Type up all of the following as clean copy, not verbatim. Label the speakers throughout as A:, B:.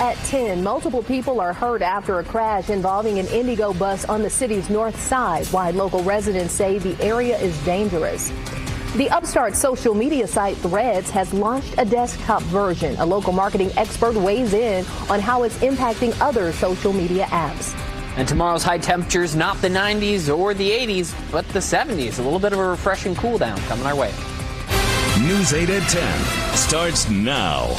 A: at 10. Multiple people are hurt after a crash involving an Indigo bus on the city's north side. Why local residents say the area is dangerous. The upstart social media site Threads has launched a desktop version. A local marketing expert weighs in on how it's impacting other social media apps.
B: And tomorrow's high temperatures, not the 90s or the 80s, but the 70s. A little bit of a refreshing cool down coming our way.
C: News 8 at 10 starts now.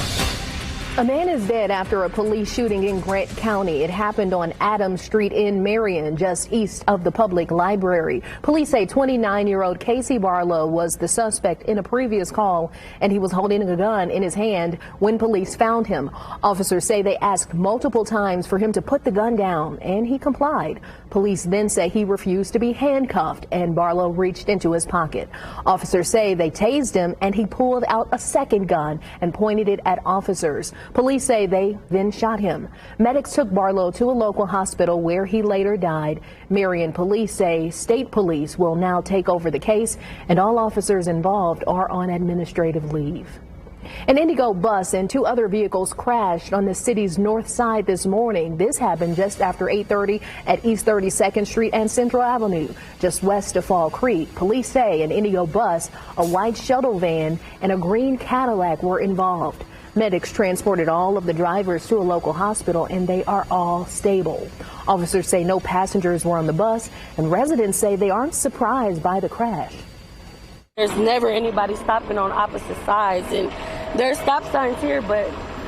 A: A man is dead after a police shooting in Grant County. It happened on Adams Street in Marion, just east of the public library. Police say 29-year-old Casey Barlow was the suspect in a previous call, and he was holding a gun in his hand when police found him. Officers say they asked multiple times for him to put the gun down, and he complied. Police then say he refused to be handcuffed, and Barlow reached into his pocket. Officers say they tased him, and he pulled out a second gun and pointed it at officers. Police say they then shot him. Medics took Barlow to a local hospital where he later died. Marion police say state police will now take over the case, and all officers involved are on administrative leave. An Indigo bus and two other vehicles crashed on the city's north side this morning. This happened just after 8:30 at East 32nd Street and Central Avenue, just west of Fall Creek. Police say an Indigo bus, a white shuttle van, and a green Cadillac were involved. Medics transported all of the drivers to a local hospital, and they are all stable. Officers say no passengers were on the bus, and residents say they aren't surprised by the crash.
D: There's never anybody stopping on opposite sides, and there's stop signs here, but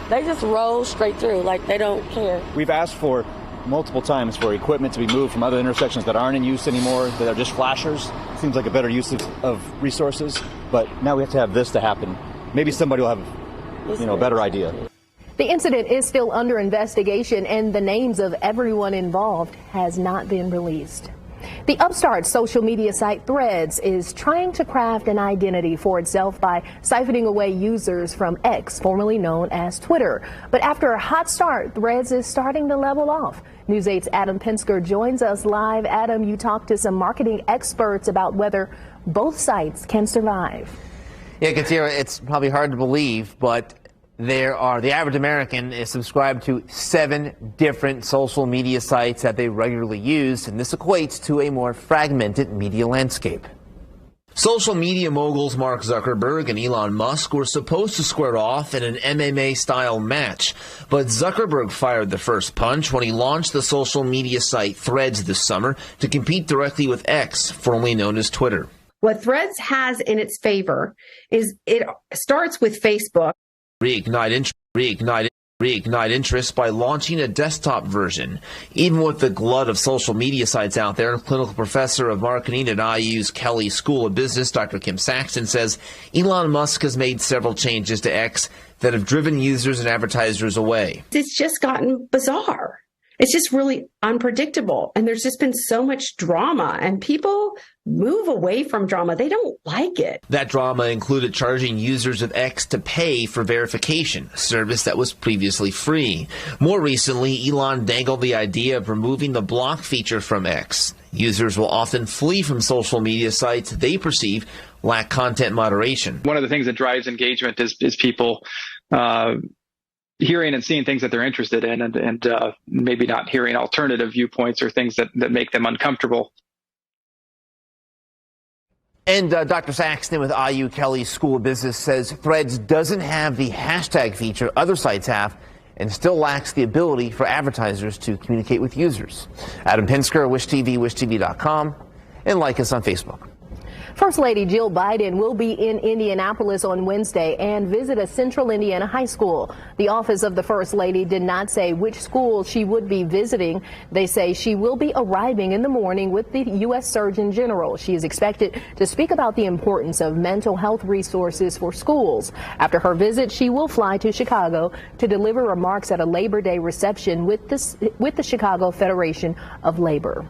D: they just roll straight through like they don't care.
E: We've asked for multiple times for equipment to be moved from other intersections that aren't in use anymore, that are just flashers. Seems like a better use of resources, but now we have to have this to happen. Maybe somebody will have a better idea.
A: The incident is still under investigation, and the names of everyone involved has not been released. The upstart social media site Threads is trying to craft an identity for itself by siphoning away users from X, formerly known as Twitter. But after a hot start, Threads is starting to level off. News 8's Adam Pinsker joins us live. Adam, you talked to some marketing experts about whether both sites can survive.
F: Yeah, Katira, it's probably hard to believe, but the average American is subscribed to 7 different social media sites that they regularly use, and this equates to a more fragmented media landscape. Social media moguls Mark Zuckerberg and Elon Musk were supposed to square off in an MMA-style match, but Zuckerberg fired the first punch when he launched the social media site Threads this summer to compete directly with X, formerly known as Twitter.
G: What Threads has in its favor is it starts with Facebook.
F: Reignite interest by launching a desktop version. Even with the glut of social media sites out there, clinical professor of marketing at IU's Kelley School of Business, Dr. Kim Saxton, says Elon Musk has made several changes to X that have driven users and advertisers away.
G: It's just gotten bizarre. It's just really unpredictable. And there's just been so much drama, and people move away from drama. They don't like it.
F: That drama included charging users of X to pay for verification, a service that was previously free. More recently, Elon dangled the idea of removing the block feature from X. Users will often flee from social media sites they perceive lack content moderation.
H: One of the things that drives engagement is people hearing and seeing things that they're interested in, and maybe not hearing alternative viewpoints or things that make them uncomfortable.
F: And Dr. Saxton with IU Kelley School of Business says Threads doesn't have the hashtag feature other sites have and still lacks the ability for advertisers to communicate with users. Adam Pinsker, WishTV, WishTV.com, and like us on Facebook.
A: First Lady Jill Biden will be in Indianapolis on Wednesday and visit a Central Indiana high school. The office of the First Lady did not say which school she would be visiting. They say she will be arriving in the morning with the U.S. Surgeon General. She is expected to speak about the importance of mental health resources for schools. After her visit, she will fly to Chicago to deliver remarks at a Labor Day reception with the Chicago Federation of Labor.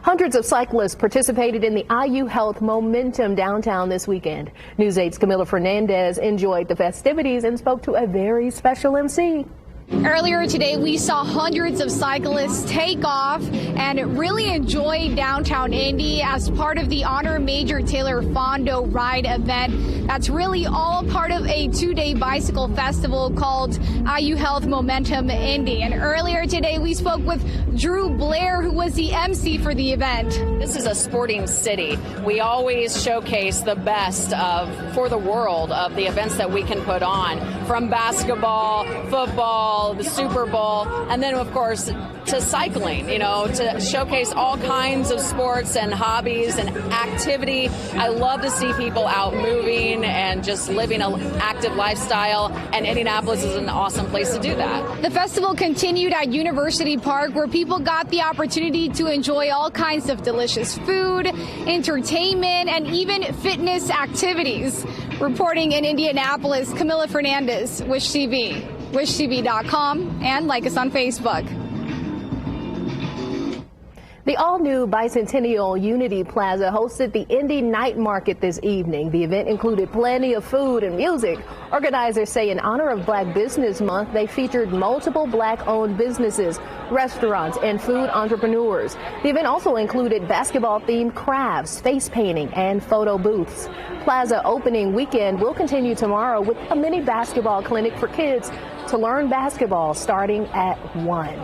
A: Hundreds of cyclists participated in the IU Health Momentum downtown this weekend. News 8's Camila Fernandez enjoyed the festivities and spoke to a very special MC.
I: Earlier today, we saw hundreds of cyclists take off and really enjoy downtown Indy as part of the Honor Major Taylor Fondo Ride event That's really all part of a 2-day bicycle festival called IU Health Momentum Indy. And earlier today, we spoke with Drew Blair, who was the MC for the event.
J: This is a sporting city. We always showcase the best for the world of the events that we can put on, from basketball, football, the Super Bowl, and then, of course, to cycling, to showcase all kinds of sports and hobbies and activity. I love to see people out moving and just living an active lifestyle, and Indianapolis is an awesome place to do that.
I: The festival continued at University Park, where people got the opportunity to enjoy all kinds of delicious food, entertainment, and even fitness activities. Reporting in Indianapolis, Camila Fernandez, Wish TV, wishtv.com, and like us on Facebook.
A: The all-new Bicentennial Unity Plaza hosted the Indy Night Market this evening. The event included plenty of food and music. Organizers say in honor of Black Business Month, they featured multiple Black-owned businesses, restaurants, and food entrepreneurs. The event also included basketball-themed crafts, face painting, and photo booths. Plaza opening weekend will continue tomorrow with a mini basketball clinic for kids to learn basketball starting at 1.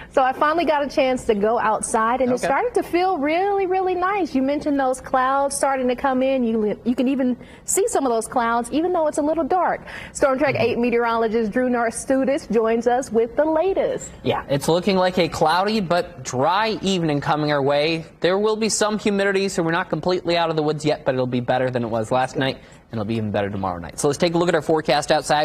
A: So I finally got a chance to go outside, and It started to feel really, really nice. You mentioned those clouds starting to come in. You can even see some of those clouds, even though it's a little dark. Storm Track 8 meteorologist Drew Narstudis joins us with the latest.
B: Yeah, it's looking like a cloudy but dry evening coming our way. There will be some humidity, so we're not completely out of the woods yet, but it'll be better than it was last night, and it'll be even better tomorrow night. So let's take a look at our forecast outside.